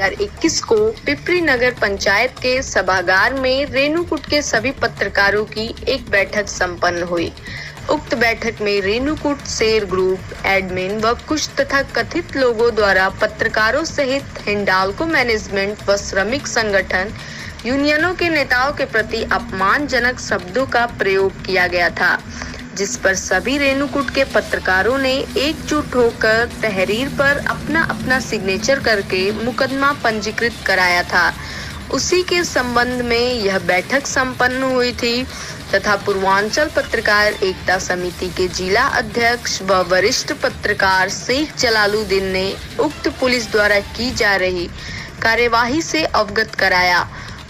2021 को पिपरी नगर पंचायत के सभागार में रेणुकूट के सभी पत्रकारों की एक बैठक संपन्न हुई। उक्त बैठक में रेणुकूट शेर ग्रुप एडमिन व कुछ तथा कथित लोगों द्वारा पत्रकारों सहित हिंडाल्को मैनेजमेंट व श्रमिक संगठन यूनियनों के नेताओं के प्रति अपमानजनक शब्दों का प्रयोग किया गया था, जिस पर सभी रेणुकूट के पत्रकारों ने एकजुट होकर तहरीर पर अपना अपना सिग्नेचर करके मुकदमा पंजीकृत कराया था। उसी के संबंध में यह बैठक संपन्न हुई थी तथा पूर्वांचल पत्रकार एकता समिति के जिला अध्यक्ष व वरिष्ठ पत्रकार शेख जलालुद्दीन ने उक्त पुलिस द्वारा की जा रही कार्यवाही से अवगत कराया।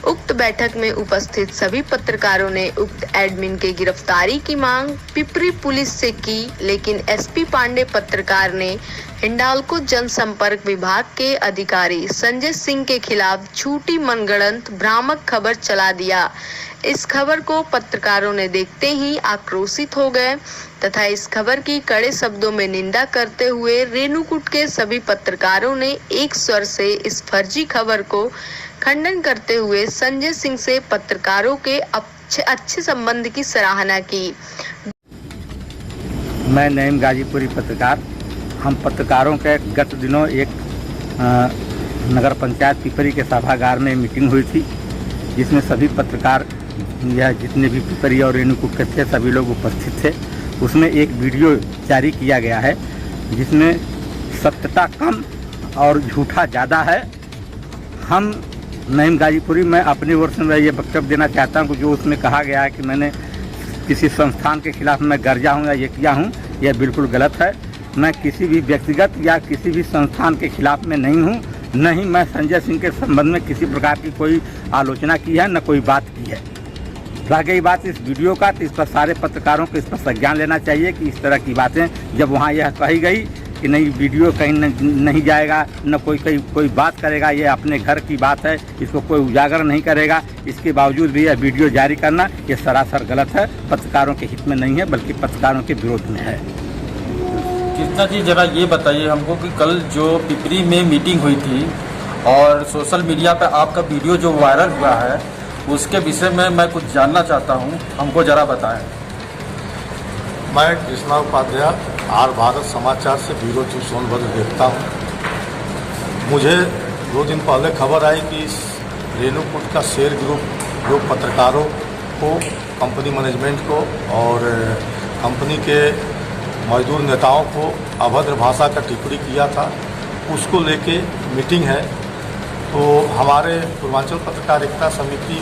उक्त बैठक में उपस्थित सभी पत्रकारों ने उक्त एडमिन के गिरफ्तारी की मांग पिपरी पुलिस से की, लेकिन एसपी पांडे पत्रकार ने हिंडाल्को जनसंपर्क विभाग के अधिकारी संजय सिंह के खिलाफ झूठी मनगढ़ंत भ्रामक खबर चला दिया। इस खबर को पत्रकारों ने देखते ही आक्रोशित हो गए तथा इस खबर की कड़े शब्दों में निंदा करते हुए रेणुकूट के सभी पत्रकारों ने एक स्वर से इस फर्जी खबर को खंडन करते हुए संजय सिंह से पत्रकारों के अच्छे संबंध की सराहना की। मैं नईम गाजीपुरी पत्रकार। हम पत्रकारों के गत दिनों एक नगर पंचायत पिपरी के सभागार में मीटिंग हुई थी, जिसमें सभी पत्रकार या जितने भी पिपरी और रेणुकूट के थे सभी लोग उपस्थित थे। उसमें एक वीडियो जारी किया गया है जिसमें सत्यता कम और झूठा ज़्यादा है। हम नईम गाजीपुरी मैं अपनी ओर से ये वक्तव्य देना चाहता हूँ कि जो उसमें कहा गया है कि मैंने किसी संस्थान के खिलाफ मैं गर्जा हूँ या ये किया हूँ, यह बिल्कुल गलत है। मैं किसी भी व्यक्तिगत या किसी भी संस्थान के खिलाफ में नहीं हूँ, न ही मैं संजय सिंह के संबंध में किसी प्रकार की कोई आलोचना की है, न कोई बात की है। रह गई बात इस वीडियो का, तो इस पर सारे पत्रकारों को इस पर संज्ञान लेना चाहिए कि इस तरह की बातें जब वहाँ यह कही गई कि नहीं वीडियो कहीं नहीं जाएगा, न कोई बात करेगा, ये अपने घर की बात है, इसको कोई उजागर नहीं करेगा, इसके बावजूद भी यह वीडियो जारी करना ये सरासर गलत है, पत्रकारों के हित में नहीं है बल्कि पत्रकारों के विरोध में है। कृष्णा जी जरा ये बताइए हमको कि कल जो पिपरी में मीटिंग हुई थी और सोशल मीडिया पर आपका वीडियो जो वायरल हुआ है उसके विषय में मैं कुछ जानना चाहता हूँ, हमको जरा बताएं। मैं कृष्णा उपाध्याय आर भारत समाचार से ब्यूरो चीफ सोनभद्र देखता हूँ। मुझे 2 दिन पहले खबर आई कि इस रेणुकूट का शेर ग्रुप जो पत्रकारों को, कंपनी मैनेजमेंट को और कंपनी के मजदूर नेताओं को अभद्र भाषा का टिप्पणी किया था, उसको लेके मीटिंग है। तो हमारे पूर्वांचल पत्रकार एकता समिति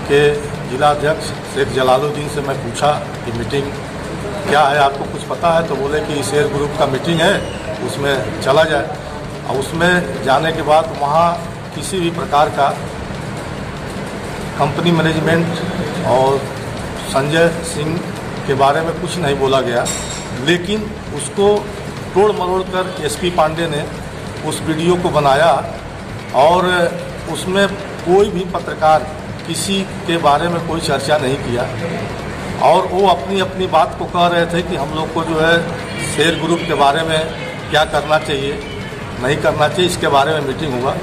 के जिला अध्यक्ष शेख जलालुद्दीन से मैं पूछा कि मीटिंग क्या है, आपको कुछ पता है? तो बोले कि शेर ग्रुप का मीटिंग है, उसमें चला जाए। और उसमें जाने के बाद वहाँ किसी भी प्रकार का कंपनी मैनेजमेंट और संजय सिंह के बारे में कुछ नहीं बोला गया, लेकिन उसको तोड़ मरोड़ कर एसपी पांडे ने उस वीडियो को बनाया और उसमें कोई भी पत्रकार किसी के बारे में कोई चर्चा नहीं किया और वो अपनी अपनी बात को कह रहे थे कि हम लोग को जो है शेर ग्रुप के बारे में क्या करना चाहिए, नहीं करना चाहिए, इसके बारे में मीटिंग हुआ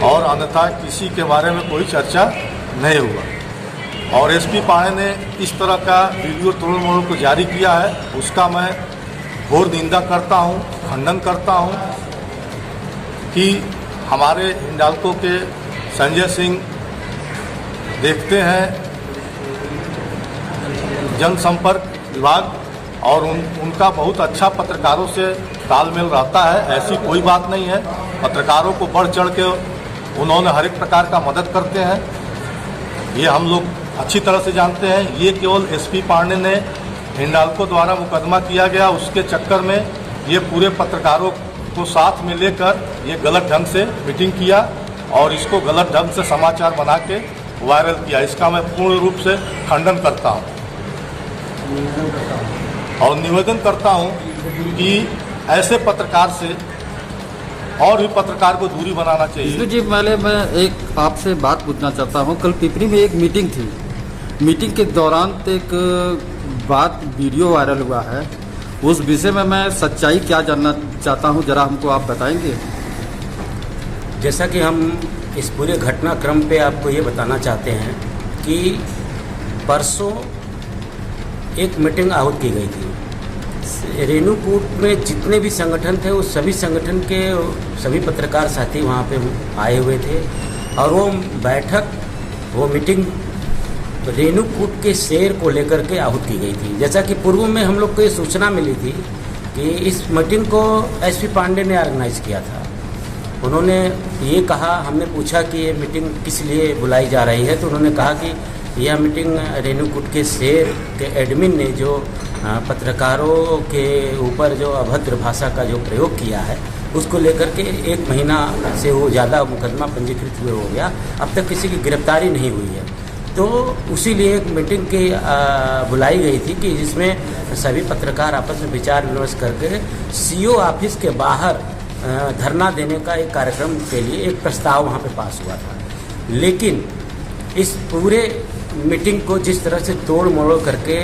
और अन्यथा किसी के बारे में कोई चर्चा नहीं हुआ। और एसपी पांडे ने इस तरह का वीडियो तोड़ मरोड़ को जारी किया है, उसका मैं घोर निंदा करता हूं, खंडन करता हूं कि हमारे हिंडाल्को के संजय सिंह देखते हैं जनसंपर्क विभाग और उनका बहुत अच्छा पत्रकारों से तालमेल रहता है, ऐसी कोई बात नहीं है। पत्रकारों को बढ़ चढ़ के उन्होंने हर एक प्रकार का मदद करते हैं, ये हम लोग अच्छी तरह से जानते हैं। ये केवल एसपी पांडे ने हिंडाल्को द्वारा मुकदमा किया गया, उसके चक्कर में ये पूरे पत्रकारों को साथ में लेकर ये गलत ढंग से मीटिंग किया और इसको गलत ढंग से समाचार बना के वायरल किया। इसका मैं पूर्ण रूप से खंडन करता हूँ और निवेदन करता हूँ कि ऐसे पत्रकार से और भी पत्रकार को दूरी बनाना चाहिए। जी पहले मैं एक आपसे बात पूछना चाहता हूँ, कल पिपरी में एक मीटिंग थी, मीटिंग के दौरान एक बात वीडियो वायरल हुआ है, उस विषय में मैं सच्चाई क्या जानना चाहता हूँ, जरा हमको आप बताएंगे। जैसा कि हम इस पूरे घटनाक्रम पे आपको ये बताना चाहते हैं कि परसों एक मीटिंग आहूत की गई थी। रेणुकूट में जितने भी संगठन थे उस सभी संगठन के सभी पत्रकार साथी वहाँ पे आए हुए थे और वो मीटिंग रेणुकूट के शेर को लेकर के आहूत की गई थी। जैसा कि पूर्व में हम लोग को ये सूचना मिली थी कि इस मीटिंग को एसपी पांडे ने ऑर्गेनाइज किया था। उन्होंने ये कहा, हमने पूछा कि ये मीटिंग किस लिए बुलाई जा रही है, तो उन्होंने कहा कि यह मीटिंग रेणुकूट के शेर के एडमिन ने जो पत्रकारों के ऊपर जो अभद्र भाषा का जो प्रयोग किया है उसको लेकर के 1 महीना से वो ज़्यादा मुकदमा पंजीकृत हुए हो गया, अब तक किसी की गिरफ्तारी नहीं हुई है। तो उसी लिए एक मीटिंग की बुलाई गई थी कि जिसमें सभी पत्रकार आपस में विचार विमर्श करके सीओ ऑफिस के बाहर धरना देने का एक कार्यक्रम के लिए एक प्रस्ताव वहाँ पे पास हुआ था। लेकिन इस पूरे मीटिंग को जिस तरह से तोड़ मरोड़ करके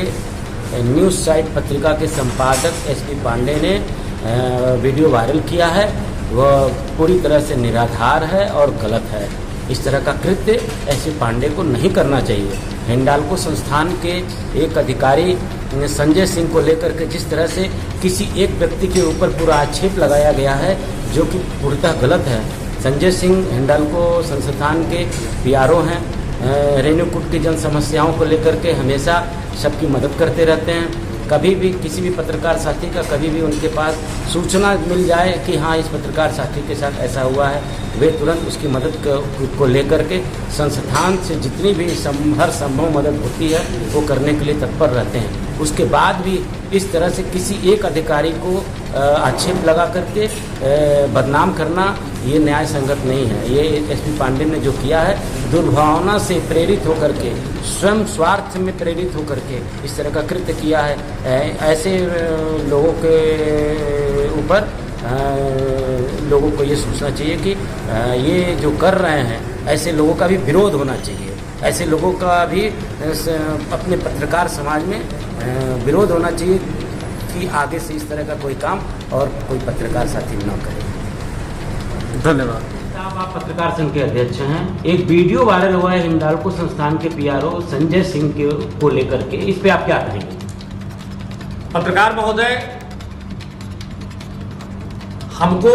न्यूज़ साइट पत्रिका के संपादक एसपी पांडे ने वीडियो वायरल किया है, वह पूरी तरह से निराधार है और गलत है। इस तरह का कृत्य एसपी पांडे को नहीं करना चाहिए। हिंडाल्को संस्थान के एक अधिकारी संजय सिंह को लेकर के जिस तरह से किसी एक व्यक्ति के ऊपर पूरा आक्षेप लगाया गया है जो कि पूर्णतः गलत है। संजय सिंह हिंडाल्को संस्थान के पीआरओ हैं, रेणुकूट की जन समस्याओं को लेकर के हमेशा सबकी मदद करते रहते हैं। कभी भी किसी भी पत्रकार साथी का कभी भी उनके पास सूचना मिल जाए कि हाँ इस पत्रकार साथी के साथ ऐसा हुआ है, वे तुरंत उसकी मदद को लेकर के संस्थान से जितनी भी हर संभव मदद होती है वो करने के लिए तत्पर रहते हैं। उसके बाद भी इस तरह से किसी एक अधिकारी को आक्षेप लगा करके बदनाम करना ये न्याय संगत नहीं है। ये एसपी पांडे ने जो किया है दुर्भावना से प्रेरित होकर के, स्वयं स्वार्थ में प्रेरित होकर के इस तरह का कृत्य किया है। ऐसे लोगों के ऊपर लोगों को ये सोचना चाहिए कि ये जो कर रहे हैं ऐसे लोगों का भी विरोध होना चाहिए। ऐसे लोगों का भी अपने पत्रकार समाज में विरोध होना चाहिए कि आगे से इस तरह का कोई काम और कोई पत्रकार साथी न करे। धन्यवाद। आप पत्रकार संघ के अध्यक्ष हैं। एक वीडियो वायरल हुआ है हिंडाल्को संस्थान के पीआरओ संजय सिंह को लेकर के, इस पे आप क्या कहेंगे? पत्रकार महोदय, हमको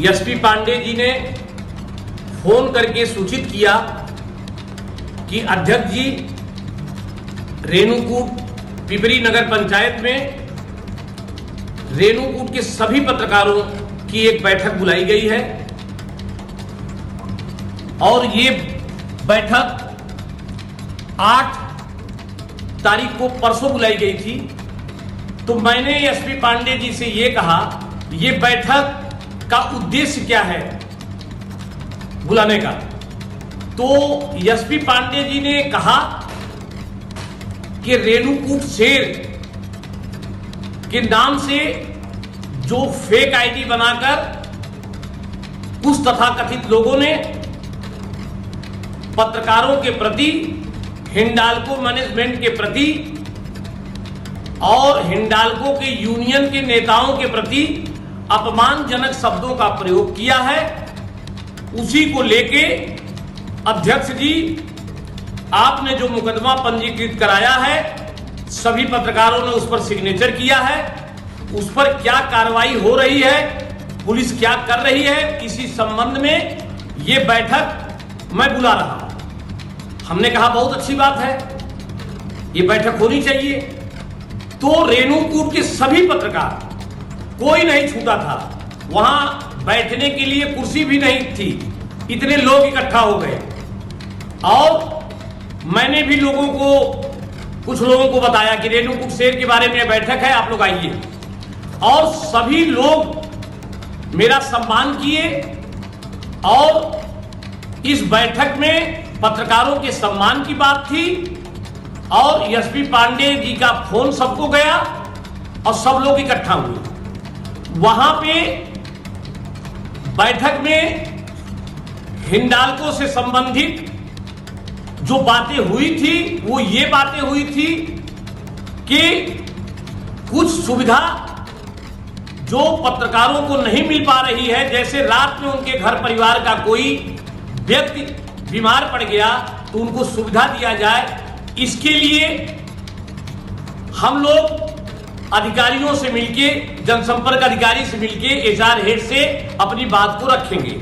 एसपी पांडे जी ने फोन करके सूचित किया कि अध्यक्ष जी रेणुकूट पिपरी नगर पंचायत में रेणुकूट के सभी पत्रकारों की एक बैठक बुलाई गई है और ये बैठक 8 तारीख को परसों बुलाई गई थी। तो मैंने एसपी पांडे जी से ये कहा, ये बैठक का उद्देश्य क्या है बुलाने का? तो एसपी पांडे जी ने कहा कि रेणुकूट शेर के नाम से जो फेक आईडी बनाकर कुछ तथाकथित लोगों ने पत्रकारों के प्रति, हिंडाल्को मैनेजमेंट के प्रति और हिंडाल्को के यूनियन के नेताओं के प्रति अपमानजनक शब्दों का प्रयोग किया है, उसी को लेके अध्यक्ष जी आपने जो मुकदमा पंजीकृत कराया है, सभी पत्रकारों ने उस पर सिग्नेचर किया है, उस पर क्या कार्रवाई हो रही है, पुलिस क्या कर रही है, इसी संबंध में ये बैठक मैं बुला रहा हूं। हमने कहा बहुत अच्छी बात है, ये बैठक होनी चाहिए। तो रेणुकूट के सभी पत्रकार, कोई नहीं छूटा था, वहां बैठने के लिए कुर्सी भी नहीं थी, इतने लोग इकट्ठा हो गए। और मैंने भी कुछ लोगों को बताया कि रेणुकूट शेर के बारे में बैठक है, आप लोग आइए। और सभी लोग मेरा सम्मान किए और इस बैठक में पत्रकारों के सम्मान की बात थी और एसपी पांडे जी का फोन सबको गया और सब लोग इकट्ठा हुए। वहां पे बैठक में हिंडाल्को से संबंधित जो बातें हुई थी वो ये बातें हुई थी कि कुछ सुविधा जो पत्रकारों को नहीं मिल पा रही है, जैसे रात में उनके घर परिवार का कोई व्यक्ति बीमार पड़ गया तो उनको सुविधा दिया जाए, इसके लिए हम लोग अधिकारियों से मिलके, जनसंपर्क अधिकारी से मिलके, एचआर हेड से अपनी बात को रखेंगे।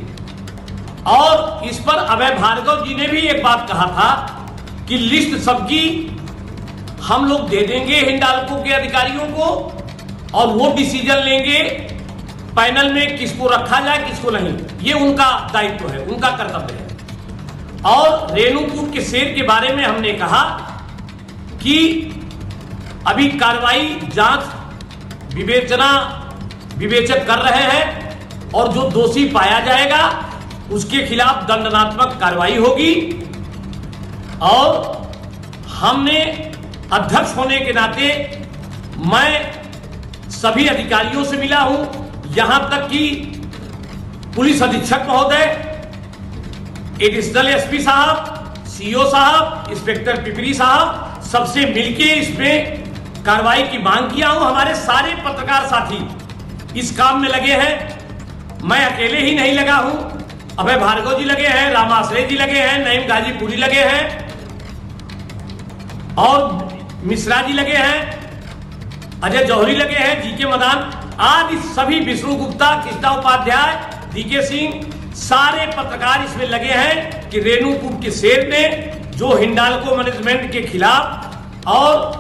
और इस पर अभय भार्गव जी ने भी एक बात कहा था कि लिस्ट सबकी हम लोग दे देंगे हिंडाल्को के अधिकारियों को और वो डिसीजन लेंगे पैनल में किसको रखा जाए किसको नहीं। ये उनका दायित्व है, उनका कर्तव्य है। और रेणुकूट के शेर के बारे में हमने कहा कि अभी कार्रवाई, जांच, विवेचक कर रहे हैं और जो दोषी पाया जाएगा उसके खिलाफ दंडात्मक कार्रवाई होगी। और हमने अध्यक्ष होने के नाते मैं सभी अधिकारियों से मिला हूं, यहां तक कि पुलिस अधीक्षक महोदय, एडिशनल एसपी साहब, सीओ साहब, इंस्पेक्टर पिपरी साहब, सबसे मिलके इसमें कार्रवाई की मांग किया हूं। हमारे सारे पत्रकार साथी इस काम में लगे हैं, मैं अकेले ही नहीं लगा हूं, अभय भार्गव जी लगे हैं, रामाश्रय जी लगे हैं, नईम गाजीपुरी लगे हैं और मिश्रा जी लगे हैं, अजय जौहरी लगे हैं, जीके मदान आदि सभी, विष्णु गुप्ता, कृष्णा उपाध्याय, डीके सिंह, सारे पत्रकार इसमें लगे हैं कि रेणुकूट के शेर ने जो हिंडाल्को मैनेजमेंट के खिलाफ और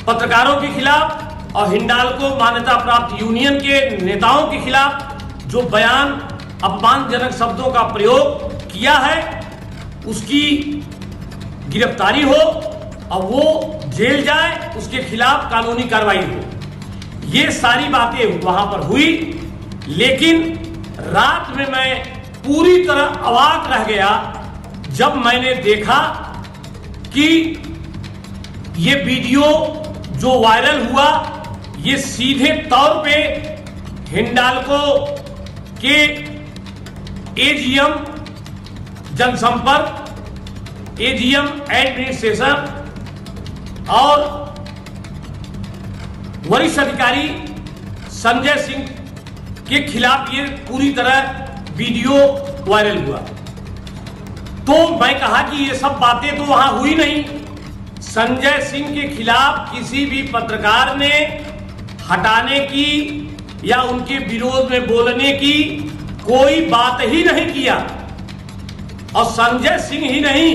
पत्रकारों के खिलाफ और हिंडाल्को मान्यता प्राप्त यूनियन के नेताओं के खिलाफ जो बयान, अपमानजनक शब्दों का प्रयोग किया है, उसकी गिरफ्तारी हो और वो जेल जाए, उसके खिलाफ कानूनी कार्रवाई हो। ये सारी बातें वहां पर हुई, लेकिन रात में मैं पूरी तरह अवाक रह गया जब मैंने देखा कि ये वीडियो जो वायरल हुआ, ये सीधे तौर पे हिंडाल्को के एजीएम जनसंपर्क, एजीएम एडमिनिस्ट्रेशन और वरिष्ठ अधिकारी संजय सिंह के खिलाफ ये पूरी तरह वीडियो वायरल हुआ। तो मैं कहा कि ये सब बातें तो वहां हुई नहीं, संजय सिंह के खिलाफ किसी भी पत्रकार ने हटाने की या उनके विरोध में बोलने की कोई बात ही नहीं किया। और संजय सिंह ही नहीं,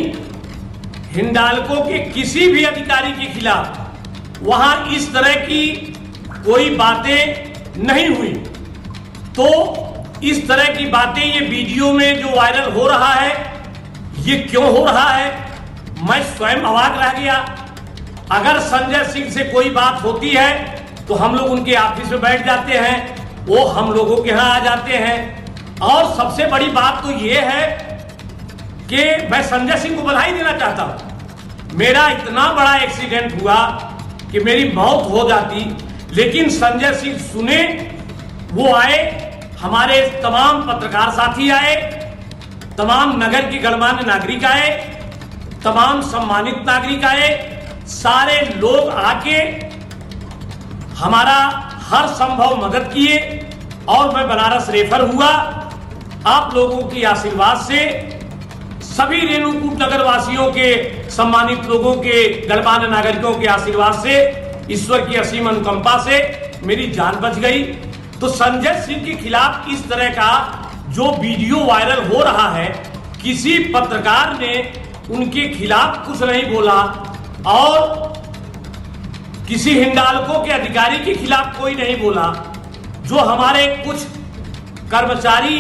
हिंडाल्को के किसी भी अधिकारी के खिलाफ वहां इस तरह की कोई बातें नहीं हुई। तो इस तरह की बातें ये वीडियो में जो वायरल हो रहा है, ये क्यों हो रहा है, मैं स्वयं अवाक रह गया। अगर संजय सिंह से कोई बात होती है तो हम लोग उनके ऑफिस में बैठ जाते हैं, वो हम लोगों के यहाँ आ जाते हैं। और सबसे बड़ी बात तो ये है कि मैं संजय सिंह को बधाई देना चाहता हूं। मेरा इतना बड़ा एक्सीडेंट हुआ कि मेरी मौत हो जाती, लेकिन संजय सिंह सुने, वो आए, हमारे तमाम पत्रकार साथी आए, तमाम नगर के गणमान्य नागरिक आए, तमाम सम्मानित नागरिक आए, सारे लोग आके हमारा हर संभव मदद किए और मैं बनारस रेफर हुआ। आप लोगों की आशीर्वाद से, सभी रेणुकूट नगर वासियों के, सम्मानित लोगों के, गणमान्य नागरिकों के आशीर्वाद से, ईश्वर की असीम अनुकंपा से मेरी जान बच गई। तो संजय सिंह के खिलाफ इस तरह का जो वीडियो वायरल हो रहा है, किसी पत्रकार ने उनके खिलाफ कुछ नहीं बोला और किसी हिंडाल्को के अधिकारी के खिलाफ कोई नहीं बोला। जो हमारे कुछ कर्मचारी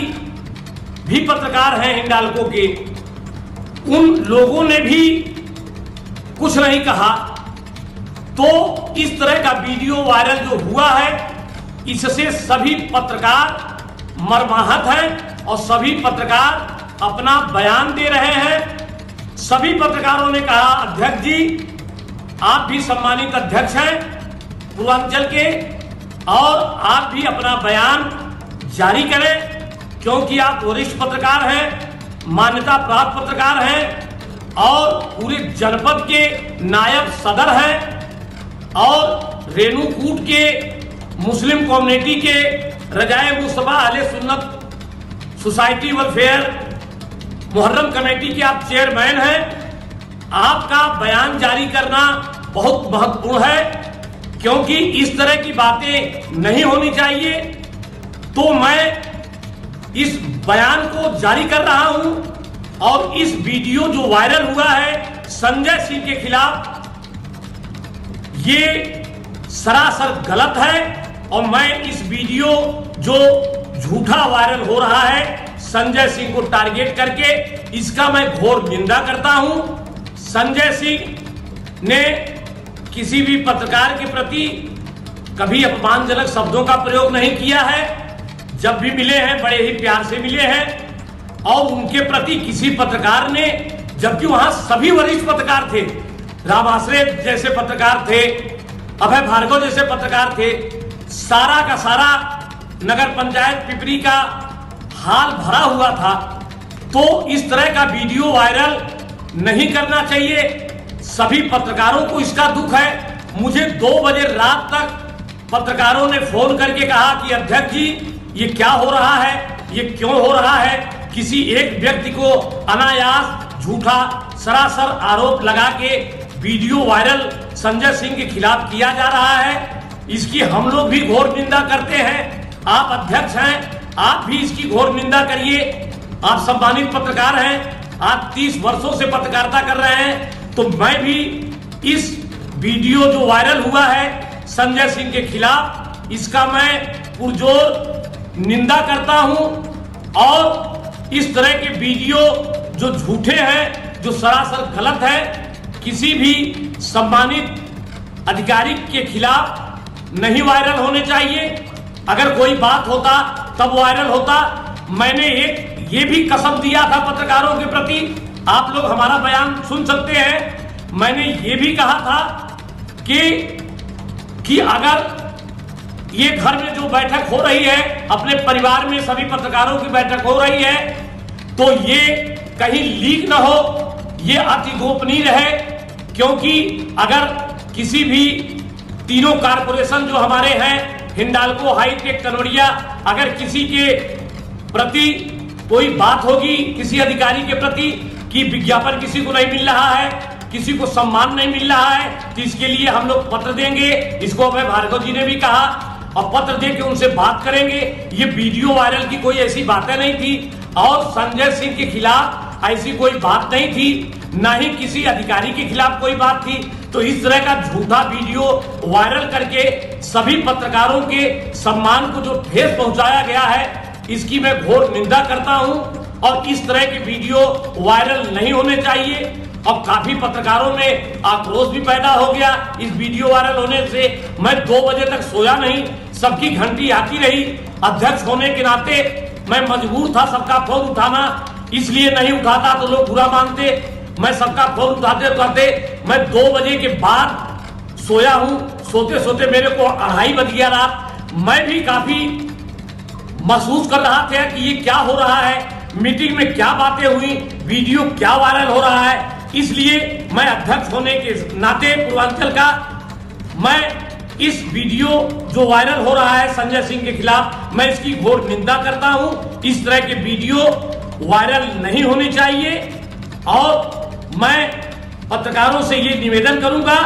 भी पत्रकार हैं हिंडाल्को के, उन लोगों ने भी कुछ नहीं कहा। तो इस तरह का वीडियो वायरल जो हुआ है, इससे सभी पत्रकार मर्माहत हैं और सभी पत्रकार अपना बयान दे रहे हैं। सभी पत्रकारों ने कहा, अध्यक्ष जी आप भी सम्मानित अध्यक्ष हैं पूर्वांचल के, और आप भी अपना बयान जारी करें, क्योंकि आप वरिष्ठ पत्रकार हैं, मान्यता प्राप्त पत्रकार हैं और पूरे जनपद के नायब सदर हैं और रेणुकूट के मुस्लिम कम्युनिटी के रजाए मुस्तफा अहले सुन्नत सोसाइटी वेलफेयर मुहर्रम कमेटी के आप चेयरमैन हैं। आपका बयान जारी करना बहुत महत्वपूर्ण है, क्योंकि इस तरह की बातें नहीं होनी चाहिए। तो मैं इस बयान को जारी कर रहा हूं और इस वीडियो जो वायरल हुआ है संजय सिंह के खिलाफ, ये सरासर गलत है और मैं इस वीडियो जो झूठा वायरल हो रहा है संजय सिंह को टारगेट करके, इसका मैं घोर निंदा करता हूं। संजय सिंह ने किसी भी पत्रकार के प्रति कभी अपमानजनक शब्दों का प्रयोग नहीं किया है। जब भी मिले हैं बड़े ही प्यार से मिले हैं और उनके प्रति किसी पत्रकार ने, जबकि वहां सभी वरिष्ठ पत्रकार थे, राम आश्रय जैसे पत्रकार थे, अभय भार्गव जैसे पत्रकार थे, सारा का सारा नगर पंचायत पिपरी का हाल भरा हुआ था। तो इस तरह का वीडियो वायरल नहीं करना चाहिए। सभी पत्रकारों को इसका दुख है। मुझे 2 बजे रात तक पत्रकारों ने फोन करके कहा कि अध्यक्ष जी ये क्या हो रहा है, ये क्यों हो रहा है। किसी एक व्यक्ति को अनायास झूठा सरासर आरोप लगा के वीडियो वायरल संजय सिंह के खिलाफ किया जा रहा है। इसकी हम लोग भी घोर निंदा करते हैं। आप अध्यक्ष हैं, आप भी इसकी घोर निंदा करिए। आप सम्मानित पत्रकार हैं, आप 30 वर्षों से पत्रकारिता कर रहे हैं। तो मैं भी इस वीडियो जो वायरल हुआ है संजय सिंह के खिलाफ, इसका मैं पुरजोर निंदा करता हूं। और इस तरह के वीडियो जो झूठे हैं, जो सरासर गलत है, किसी भी सम्मानित अधिकारी के खिलाफ नहीं वायरल होने चाहिए। अगर कोई बात होता तब वायरल होता। मैंने एक ये भी कसम दिया था पत्रकारों के प्रति, आप लोग हमारा बयान सुन सकते हैं। मैंने ये भी कहा था कि अगर ये घर में जो बैठक हो रही है, अपने परिवार में सभी पत्रकारों की बैठक हो रही है, तो ये कहीं लीक ना हो, ये अति गोपनीय रहे। क्योंकि अगर किसी भी तीनों कारपोरेशन जो हमारे हैं, हिंडाल्को, हाईटेक, कनवड़िया, अगर किसी के प्रति कोई बात होगी, किसी अधिकारी के प्रति कि विज्ञापन किसी को नहीं मिल रहा है, किसी को सम्मान नहीं मिल रहा है, तो इसके लिए हम लोग पत्र देंगे। इसको अभय भार्गव जी ने भी कहा और पत्र दे के उनसे बात करेंगे। ये वीडियो वायरल की कोई ऐसी बातें नहीं थी और संजय सिंह के खिलाफ ऐसी कोई बात नहीं थी, ना ही किसी अधिकारी के खिलाफ कोई बात थी। तो इस तरह का झूठा वीडियो वायरल करके सभी पत्रकारों के सम्मान को जो ठेस पहुंचाया गया है, इसकी मैं घोर निंदा करता हूं। और इस तरह के वीडियो वायरल नहीं होने चाहिए। और काफी पत्रकारों में आक्रोश भी पैदा हो गया इस वीडियो वायरल होने से। मैं 2 बजे तक सोया नहीं, सबकी घंटी आती रही। अध्यक्ष होने के नाते मैं मजबूर था सबका फोन उठाना, इसलिए नहीं उठाता तो लोग बुरा मानते। मैं सबका फोन उठाते उठाते मैं 2 बजे के बाद सोया हूं। सोते सोते मेरे को 2:30 बज गया रात। मैं भी काफी महसूस कर रहा था कि ये क्या हो रहा है, मीटिंग में क्या बातें हुई, वीडियो क्या वायरल हो रहा है। इसलिए मैं अध्यक्ष होने के नाते पूर्वांचल का, मैं इस वीडियो जो वायरल हो रहा है संजय सिंह के खिलाफ, मैं इसकी घोर निंदा करता हूं। इस तरह के वीडियो वायरल नहीं होने चाहिए। और मैं पत्रकारों से ये निवेदन करूंगा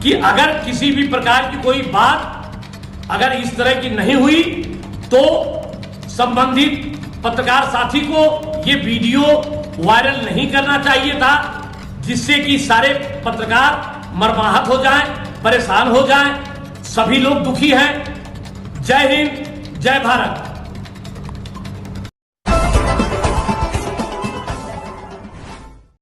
कि अगर किसी भी प्रकार की कोई बात अगर इस तरह की नहीं हुई तो संबंधित पत्रकार साथी को ये वीडियो वायरल नहीं करना चाहिए था, जिससे कि सारे पत्रकार मर्माहत हो जाएं, परेशान हो जाएं। सभी लोग दुखी हैं। जय हिंद, जय भारत।